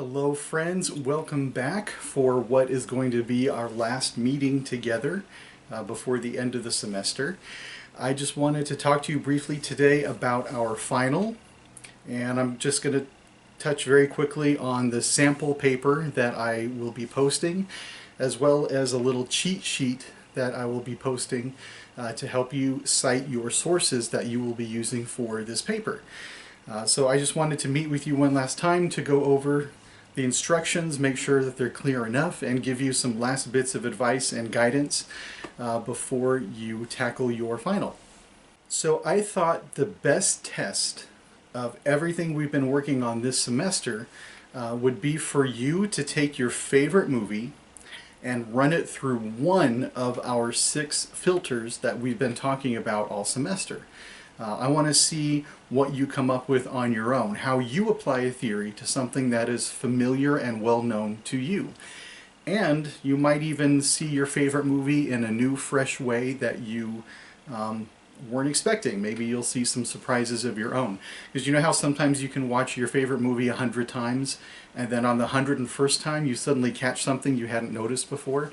Hello friends, welcome back for what is going to be our last meeting together before the end of the semester. I just wanted to talk to you briefly today about our final, and I'm just going to touch very quickly on the sample paper that I will be posting, as well as a little cheat sheet that I will be posting to help you cite your sources that you will be using for this paper. So I just wanted to meet with you one last time to go over the instructions, make sure that they're clear enough, and give you some last bits of advice and guidance before you tackle your final. So I thought the best test of everything we've been working on this semester would be for you to take your favorite movie and run it through one of our 6 filters that we've been talking about all semester. I want to see what you come up with on your own, how you apply a theory to something that is familiar and well known to you. And you might even see your favorite movie in a new, fresh way that you weren't expecting. Maybe you'll see some surprises of your own. Because you know how sometimes you can watch your favorite movie 100 times, and then on the 101st time you suddenly catch something you hadn't noticed before?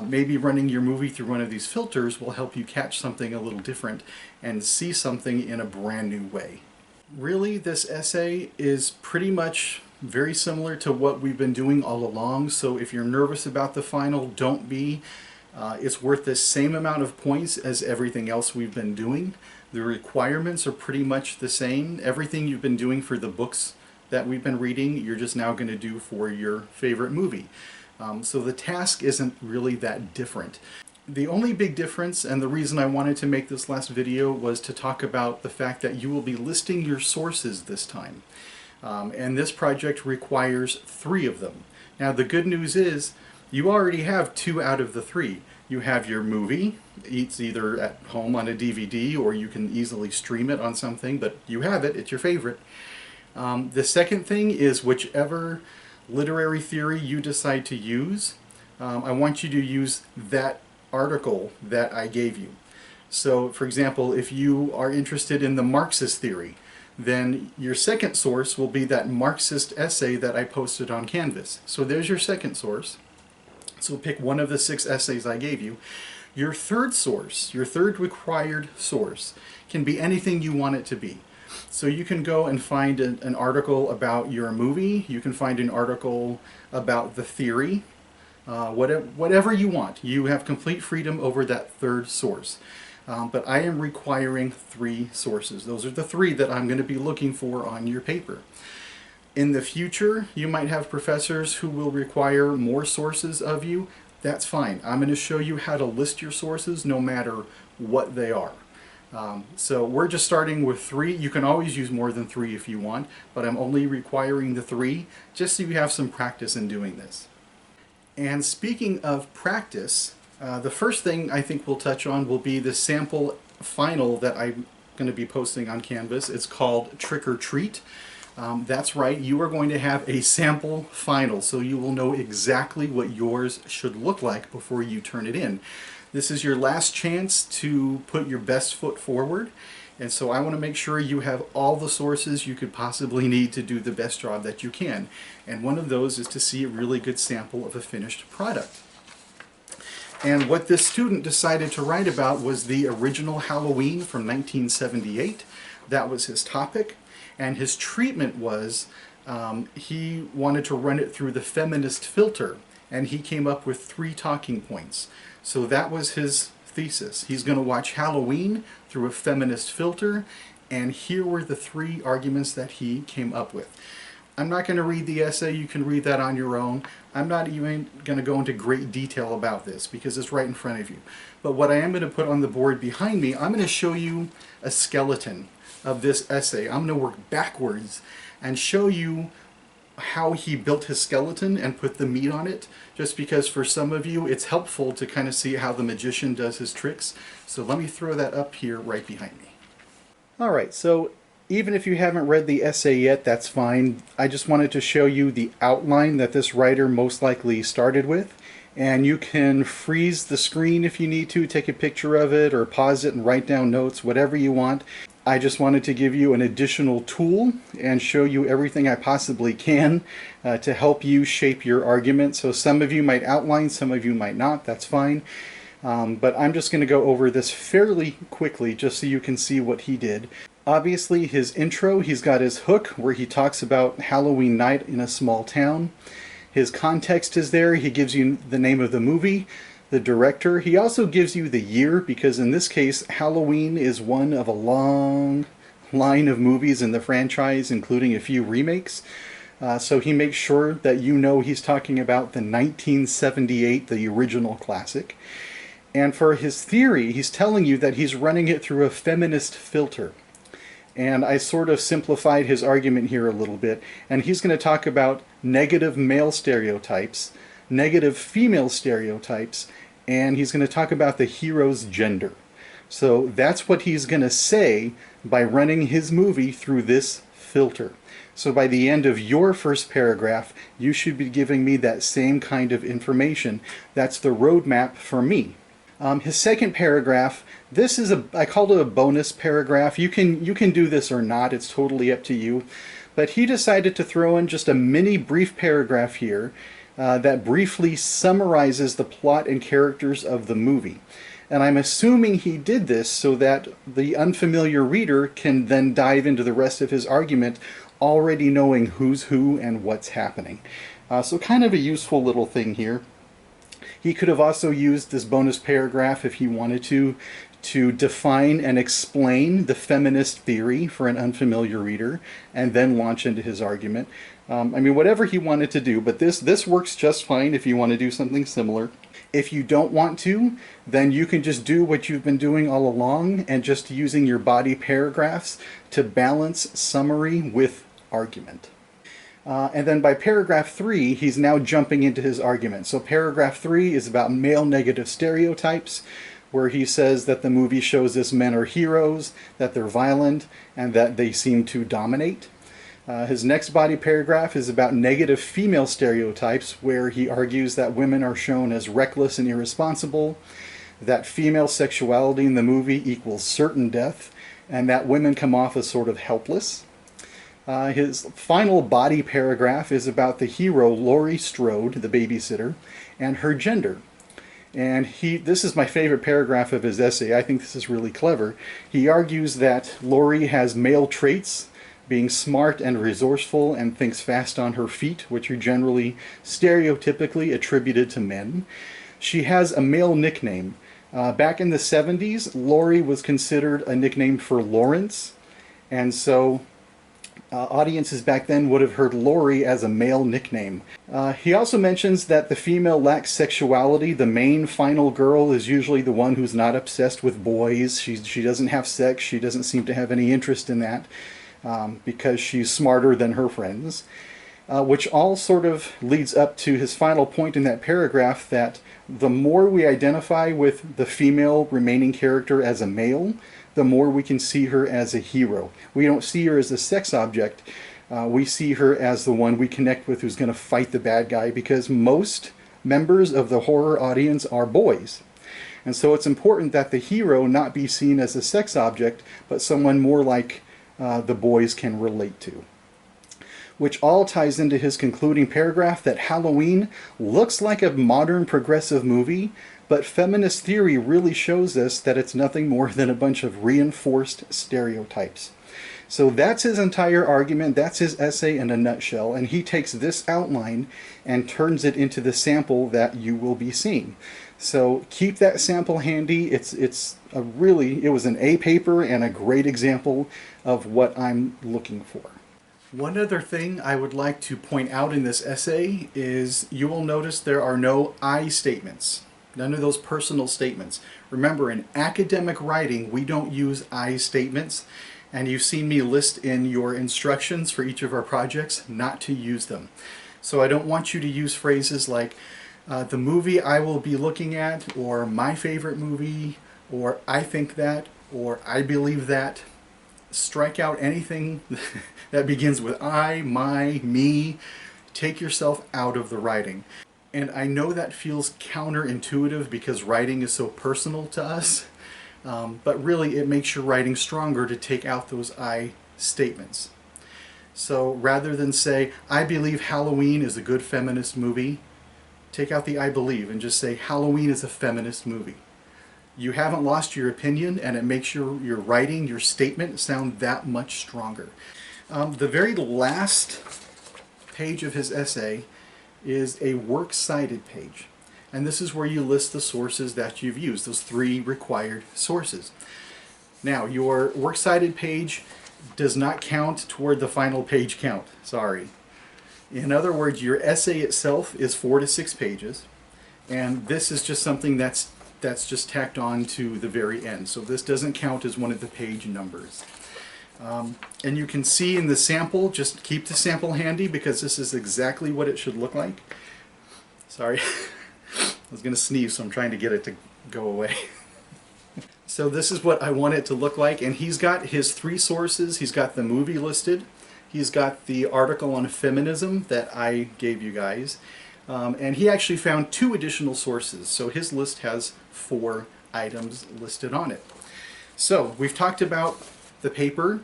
Maybe running your movie through one of these filters will help you catch something a little different and see something in a brand new way. Really, this essay is pretty much very similar to what we've been doing all along, so if you're nervous about the final, don't be. It's worth the same amount of points as everything else we've been doing. The requirements are pretty much the same. Everything you've been doing for the books that we've been reading, you're just now going to do for your favorite movie. So the task isn't really that different. The only big difference, and the reason I wanted to make this last video, was to talk about the fact that you will be listing your sources this time. And this project requires 3 of them. Now the good news is you already have 2 out of the 3. You have your movie. It's either at home on a DVD or you can easily stream it on something, but you have it, it's your favorite. The second thing is whichever literary theory you decide to use, I want you to use that article that I gave you. So for example, if you are interested in the Marxist theory, then your second source will be that Marxist essay that I posted on Canvas. So there's your second source. So pick one of the 6 essays I gave you. Your third source, your third required source, can be anything you want it to be. So you can go and find an article about your movie, you can find an article about the theory, whatever you want. You have complete freedom over that third source. But I am requiring 3 sources. Those are the 3 that I'm going to be looking for on your paper. In the future, you might have professors who will require more sources of you. That's fine. I'm going to show you how to list your sources no matter what they are. So we're just starting with 3. You can always use more than 3 if you want, but I'm only requiring the 3 just so you have some practice in doing this. And speaking of practice, the first thing I think we'll touch on will be the sample final that I'm going to be posting on Canvas. It's called Trick or Treat. That's right, you are going to have a sample final, so you will know exactly what yours should look like before you turn it in. This is your last chance to put your best foot forward, and so I want to make sure you have all the sources you could possibly need to do the best job that you can. And one of those is to see a really good sample of a finished product. And what this student decided to write about was the original Halloween from 1978. That was his topic. And his treatment was he wanted to run it through the feminist filter, and he came up with 3 talking points. So that was his thesis. He's going to watch Halloween through a feminist filter, and here were the 3 arguments that he came up with. I'm not going to read the essay. You can read that on your own. I'm not even going to go into great detail about this because it's right in front of you. But what I am going to put on the board behind me, I'm going to show you a skeleton of this essay. I'm going to work backwards and show you how he built his skeleton and put the meat on it, just because for some of you it's helpful to kind of see how the magician does his tricks. So let me throw that up here right behind me. Alright, so even if you haven't read the essay yet, that's fine. I just wanted to show you the outline that this writer most likely started with. And you can freeze the screen if you need to, take a picture of it, or pause it and write down notes, whatever you want. I just wanted to give you an additional tool and show you everything I possibly can to help you shape your argument. So some of you might outline, some of you might not, that's fine. But I'm just going to go over this fairly quickly just so you can see what he did. Obviously, his intro, he's got his hook where he talks about Halloween night in a small town. His context is there. He gives you the name of the movie, the director. He also gives you the year, because in this case, Halloween is one of a long line of movies in the franchise, including a few remakes. So he makes sure that you know he's talking about the 1978, the original classic. And for his theory, he's telling you that he's running it through a feminist filter. And I sort of simplified his argument here a little bit. And he's going to talk about negative male stereotypes, negative female stereotypes, and he's going to talk about the hero's gender. So that's what he's going to say by running his movie through this filter. So by the end of your first paragraph, you should be giving me that same kind of information. That's the roadmap for me. His second paragraph, this is I called it a bonus paragraph. You can do this or not, it's totally up to you. But he decided to throw in just a mini brief paragraph here that briefly summarizes the plot and characters of the movie. And I'm assuming he did this so that the unfamiliar reader can then dive into the rest of his argument already knowing who's who and what's happening. So kind of a useful little thing here. He could have also used this bonus paragraph if he wanted to define and explain the feminist theory for an unfamiliar reader and then launch into his argument. I mean, whatever he wanted to do, but this works just fine if you want to do something similar. If you don't want to, then you can just do what you've been doing all along and just using your body paragraphs to balance summary with argument. And then by paragraph 3, he's now jumping into his argument. So paragraph 3 is about male negative stereotypes, where he says that the movie shows us men are heroes, that they're violent, and that they seem to dominate. His next body paragraph is about negative female stereotypes, where he argues that women are shown as reckless and irresponsible, that female sexuality in the movie equals certain death, and that women come off as sort of helpless. His final body paragraph is about the hero, Laurie Strode, the babysitter, and her gender. And this is my favorite paragraph of his essay. I think this is really clever. He argues that Laurie has male traits, being smart and resourceful and thinks fast on her feet, which are generally stereotypically attributed to men. She has a male nickname. Back in the 70s, Laurie was considered a nickname for Lawrence, and so audiences back then would have heard Laurie as a male nickname. He also mentions that the female lacks sexuality. The main final girl is usually the one who's not obsessed with boys. She doesn't have sex. She doesn't seem to have any interest in that because she's smarter than her friends. Which all sort of leads up to his final point in that paragraph, that the more we identify with the female remaining character as a male, the more we can see her as a hero. We don't see her as a sex object. We see her as the one we connect with who's going to fight the bad guy, because most members of the horror audience are boys. And so it's important that the hero not be seen as a sex object, but someone more like the boys can relate to. Which all ties into his concluding paragraph that Halloween looks like a modern progressive movie, but feminist theory really shows us that it's nothing more than a bunch of reinforced stereotypes. So that's his entire argument, that's his essay in a nutshell, and he takes this outline and turns it into the sample that you will be seeing. So keep that sample handy. It was an A paper and a great example of what I'm looking for. One other thing I would like to point out in this essay is you will notice there are no I statements. None of those personal statements. Remember, in academic writing, we don't use I statements, and you've seen me list in your instructions for each of our projects not to use them. So I don't want you to use phrases like the movie I will be looking at, or my favorite movie, or I think that, or I believe that. Strike out anything that begins with I, my, me. Take yourself out of the writing. And I know that feels counterintuitive because writing is so personal to us, but really it makes your writing stronger to take out those I statements. So rather than say, I believe Halloween is a good feminist movie, take out the I believe and just say, Halloween is a feminist movie. You haven't lost your opinion, and it makes your writing, your statement, sound that much stronger. The very last page of his essay is a works cited page. And this is where you list the sources that you've used, those 3 required sources. Now, your works cited page does not count toward the final page count. Sorry. In other words, your essay itself is 4 to 6 pages, and this is just something that's just tacked on to the very end. So this doesn't count as one of the page numbers. And you can see in the sample, just keep the sample handy because this is exactly what it should look like. Sorry. I was going to sneeze, so I'm trying to get it to go away. So this is what I want it to look like, and he's got his 3 sources. He's got the movie listed, he's got the article on feminism that I gave you guys, and he actually found 2 additional sources, so his list has 4 items listed on it. So we've talked about the paper.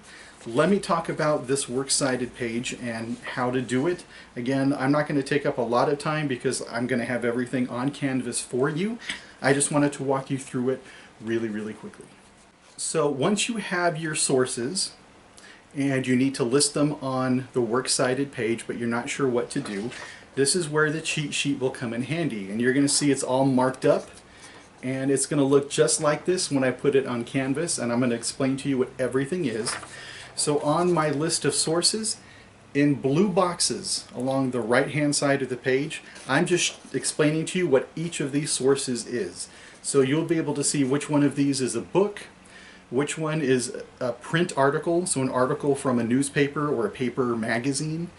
Let me talk about this works cited page and how to do it. Again, I'm not going to take up a lot of time because I'm going to have everything on Canvas for you. I just wanted to walk you through it really quickly. So once you have your sources and you need to list them on the works cited page, but you're not sure what to do, this is where the cheat sheet will come in handy. And you're going to see it's all marked up, and it's going to look just like this when I put it on Canvas, and I'm going to explain to you what everything is. So on my list of sources, in blue boxes along the right hand side of the page, I'm just explaining to you what each of these sources is. So you'll be able to see which one of these is a book, which one is a print article, so an article from a newspaper or a paper magazine,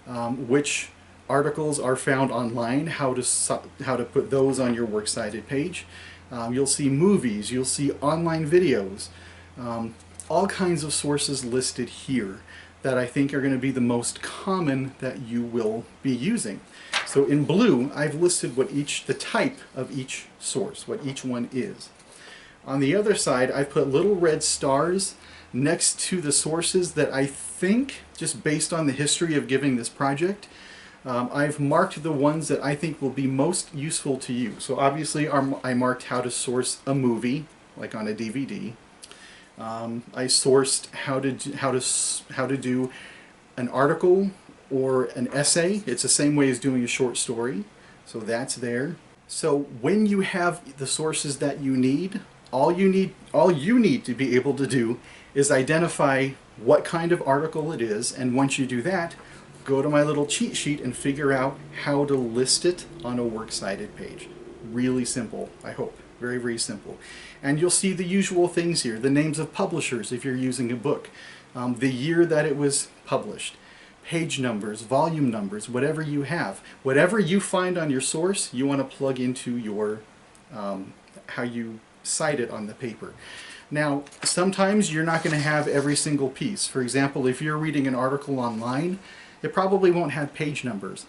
which articles are found online, how to put those on your works cited page. You'll see movies, you'll see online videos, all kinds of sources listed here that I think are going to be the most common that you will be using. So in blue, I've listed what the type of each source, what each one is. On the other side, I've put little red stars next to the sources that I think, just based on the history of giving this project, I've marked the ones that I think will be most useful to you. So obviously I marked how to source a movie, like on a DVD. I sourced how to do an article or an essay. It's the same way as doing a short story, so that's there. So when you have the sources that you need, all you need to be able to do is identify what kind of article it is, and once you do that, go to my little cheat sheet and figure out how to list it on a works cited page. Really simple, I hope. Very simple. And you'll see the usual things here, the names of publishers if you're using a book, the year that it was published, page numbers, volume numbers, whatever you have. Whatever you find on your source, you want to plug into your, how you cite it on the paper. Now, sometimes you're not going to have every single piece. For example, if you're reading an article online, it probably won't have page numbers.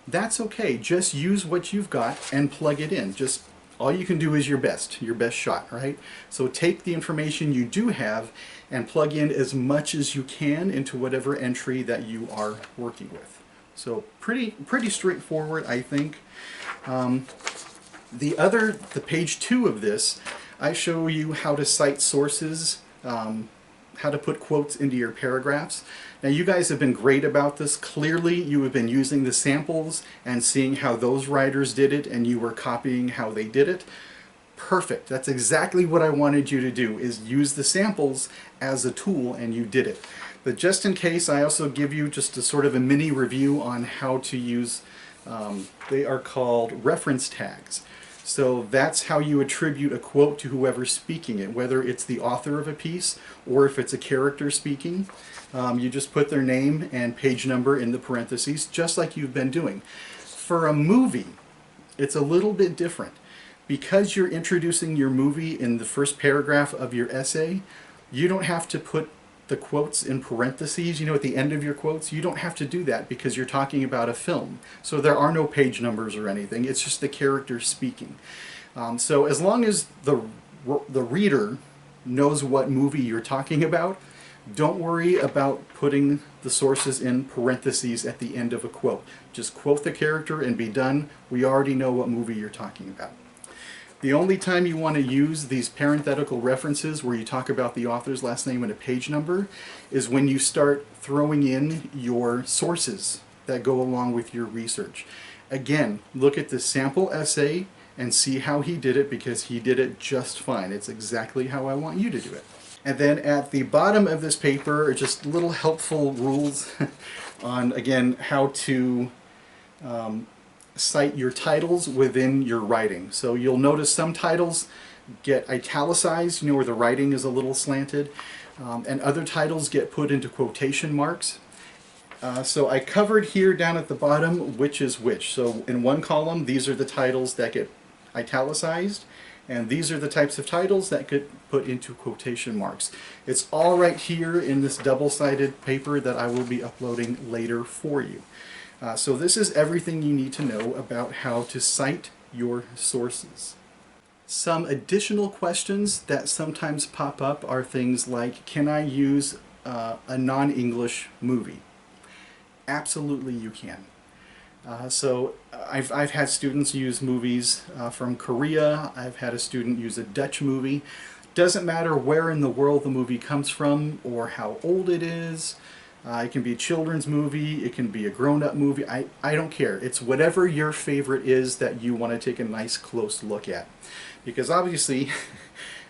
That's okay. Just use what you've got and plug it in. Just all you can do is your best shot, right? So take the information you do have and plug in as much as you can into whatever entry that you are working with. So pretty straightforward, I think. The page 2 of this, I show you how to cite sources, how to put quotes into your paragraphs. Now you guys have been great about this. Clearly you have been using the samples and seeing how those writers did it, and you were copying how they did it. Perfect. That's exactly what I wanted you to do, is use the samples as a tool, and you did it. But just in case, I also give you just a sort of a mini review on how to use, they are called reference tags. So that's how you attribute a quote to whoever's speaking it, whether it's the author of a piece or if it's a character speaking. You just put their name and page number in the parentheses, just like you've been doing. For a movie, it's a little bit different. Because you're introducing your movie in the first paragraph of your essay, you don't have to put the quotes in parentheses, you know, at the end of your quotes. You don't have to do that because you're talking about a film. So there are no page numbers or anything. It's just the character speaking. So as long as the reader knows what movie you're talking about, don't worry about putting the sources in parentheses at the end of a quote. Just quote the character and be done. We already know what movie you're talking about. The only time you want to use these parenthetical references where you talk about the author's last name and a page number is when you start throwing in your sources that go along with your research. Again, look at the sample essay and see how he did it, because he did it just fine. It's exactly how I want you to do it. And then at the bottom of this paper are just little helpful rules on, again, how to cite your titles within your writing. So you'll notice some titles get italicized, you know, where the writing is a little slanted, and other titles get put into quotation marks. So I covered here down at the bottom which is which. So in one column, these are the titles that get italicized, and these are the types of titles that get put into quotation marks. It's all right here in this double-sided paper that I will be uploading later for you. So this is everything you need to know about how to cite your sources. Some additional questions that sometimes pop up are things like, can I use a non-English movie? Absolutely you can. So I've had students use movies from Korea. I've had a student use a Dutch movie. Doesn't matter where in the world the movie comes from or how old it is. It can be a children's movie, it can be a grown-up movie. I don't care. It's whatever your favorite is that you want to take a nice close look at. Because obviously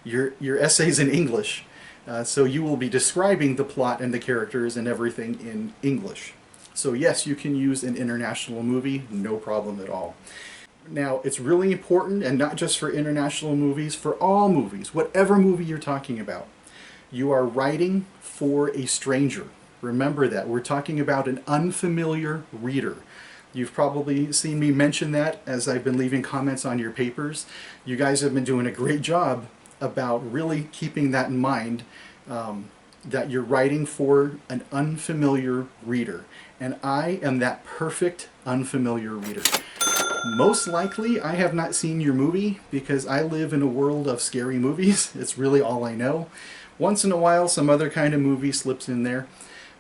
your essay's in English, so you will be describing the plot and the characters and everything in English. So yes, you can use an international movie, no problem at all. Now, it's really important, and not just for international movies, for all movies, whatever movie you're talking about. You are writing for a stranger. Remember that. We're talking about an unfamiliar reader. You've probably seen me mention that as I've been leaving comments on your papers. You guys have been doing a great job about really keeping that in mind, that you're writing for an unfamiliar reader. And I am that perfect unfamiliar reader. Most likely I have not seen your movie because I live in a world of scary movies. It's really all I know. Once in a while some other kind of movie slips in there.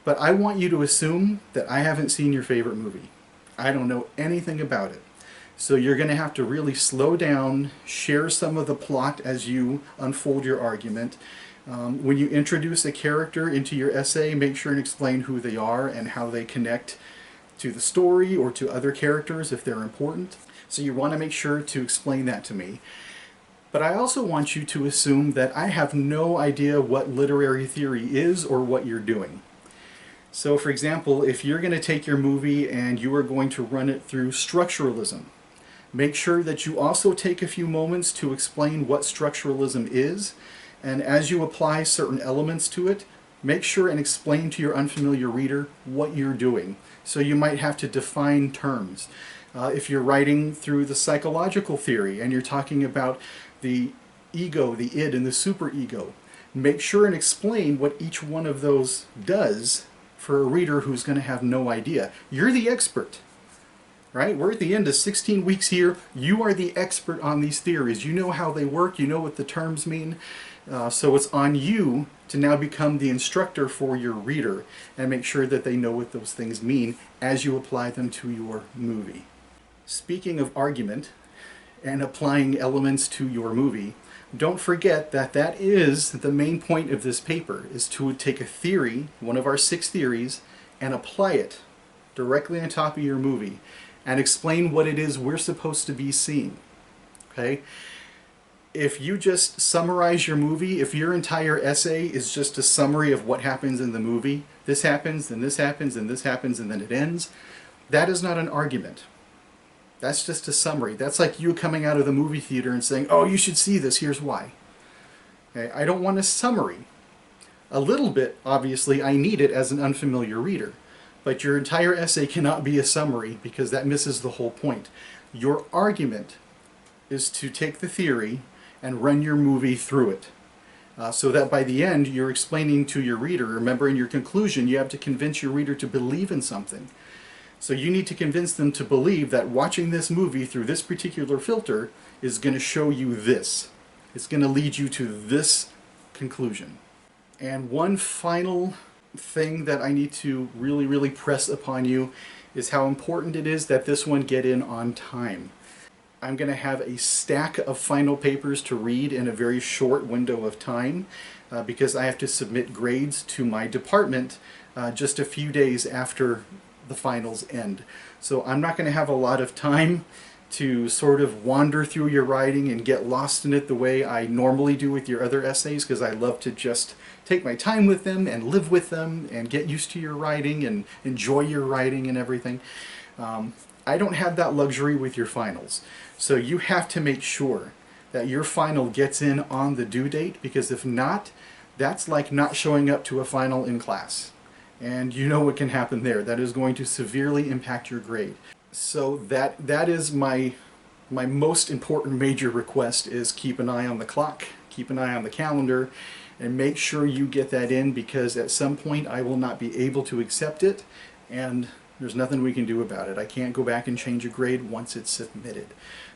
But I want you to assume that I haven't seen your favorite movie. I don't know anything about it. So you're going to have to really slow down, share some of the plot as you unfold your argument. When you introduce a character into your essay, make sure and explain who they are and how they connect to the story or to other characters if they're important. So you want to make sure to explain that to me. But I also want you to assume that I have no idea what literary theory is or what you're doing. So for example, if you're going to take your movie and you are going to run it through structuralism, make sure that you also take a few moments to explain what structuralism is, and as you apply certain elements to it, make sure and explain to your unfamiliar reader what you're doing. So you might have to define terms. If you're writing through the psychological theory and you're talking about the ego, the id, and the superego, make sure and explain what each one of those does for a reader who's going to have no idea. You're the expert, right? We're at the end of 16 weeks here. You are the expert on these theories. You know how they work. You know what the terms mean. So it's on you to now become the instructor for your reader and make sure that they know what those things mean as you apply them to your movie. Speaking of argument and applying elements to your movie, don't forget that that is the main point of this paper, is to take a theory, one of our 6 theories, and apply it directly on top of your movie and explain what it is we're supposed to be seeing. Okay? If you just summarize your movie, if your entire essay is just a summary of what happens in the movie, this happens, then this happens, and this happens, and then it ends, that is not an argument. That's just a summary. That's like you coming out of the movie theater and saying, oh, you should see this, here's why. Okay? I don't want a summary. A little bit, obviously, I need it as an unfamiliar reader. But your entire essay cannot be a summary because that misses the whole point. Your argument is to take the theory and run your movie through it. So that by the end you're explaining to your reader, remember in your conclusion you have to convince your reader to believe in something. So you need to convince them to believe that watching this movie through this particular filter is going to show you this. It's going to lead you to this conclusion. And one final thing that I need to really press upon you is how important it is that this one get in on time. I'm going to have a stack of final papers to read in a very short window of time because I have to submit grades to my department just a few days after the finals end. So I'm not going to have a lot of time to sort of wander through your writing and get lost in it the way I normally do with your other essays, because I love to just take my time with them and live with them and get used to your writing and enjoy your writing and everything. I don't have that luxury with your finals. So you have to make sure that your final gets in on the due date, because if not, that's like not showing up to a final in class. And you know what can happen there. That is going to severely impact your grade. So that is my most important major request, is keep an eye on the clock, keep an eye on the calendar, and make sure you get that in, because at some point I will not be able to accept it, and there's nothing we can do about it. I can't go back and change a grade once it's submitted.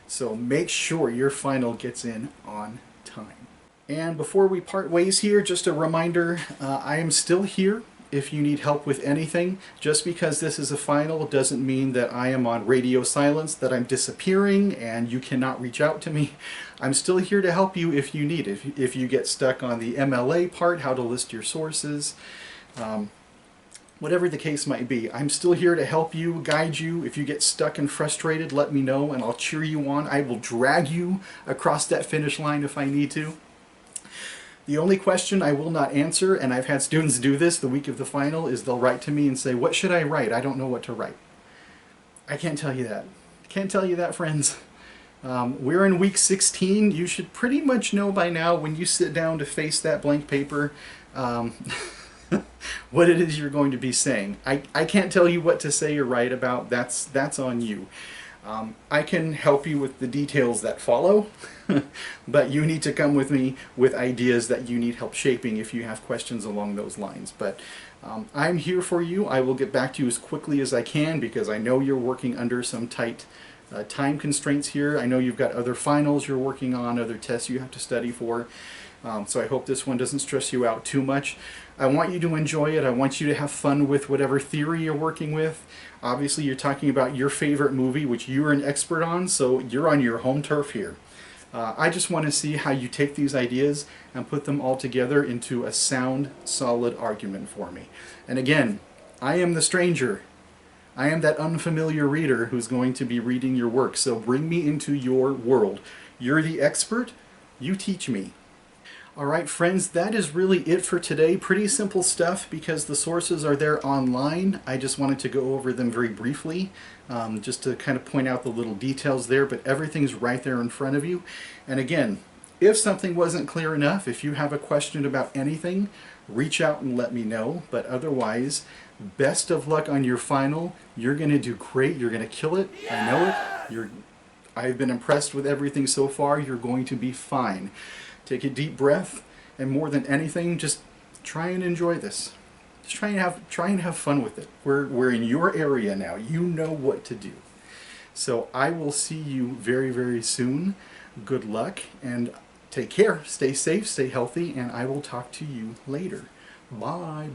So make sure your final gets in on time. And before we part ways here, just a reminder, I am still here if you need help with anything. Just because this is a final doesn't mean that I am on radio silence, that I'm disappearing and you cannot reach out to me. I'm still here to help you if you need it. If you get stuck on the MLA part, how to list your sources, whatever the case might be, I'm still here to help you, guide you. If you get stuck and frustrated, let me know and I'll cheer you on. I will drag you across that finish line if I need to. The only question I will not answer, and I've had students do this the week of the final, is they'll write to me and say, "What should I write? I don't know what to write." I can't tell you that. Can't tell you that, friends. We're in week 16. You should pretty much know by now, when you sit down to face that blank paper, what it is you're going to be saying. I can't tell you what to say or write about. That's on you. I can help you with the details that follow, but you need to come with me with ideas that you need help shaping if you have questions along those lines. But I'm here for you. I will get back to you as quickly as I can, because I know you're working under some tight time constraints here. I know you've got other finals you're working on, other tests you have to study for. So I hope this one doesn't stress you out too much. I want you to enjoy it. I want you to have fun with whatever theory you're working with. Obviously, you're talking about your favorite movie, which you're an expert on, so you're on your home turf here. I just want to see how you take these ideas and put them all together into a sound, solid argument for me. And again, I am the stranger. I am that unfamiliar reader who's going to be reading your work, so bring me into your world. You're the expert. You teach me. Alright friends, that is really it for today. Pretty simple stuff because the sources are there online. I just wanted to go over them very briefly, just to kind of point out the little details there, but everything's right there in front of you. And again, if something wasn't clear enough, if you have a question about anything, reach out and let me know. But otherwise, best of luck on your final. You're going to do great. You're going to kill it. I know it. I've been impressed with everything so far. You're going to be fine. Take a deep breath, and more than anything, just try and enjoy this. Just try and have fun with it. We're in your area now. You know what to do. So I will see you very soon. Good luck and take care. Stay safe, stay healthy, and I will talk to you later. Bye.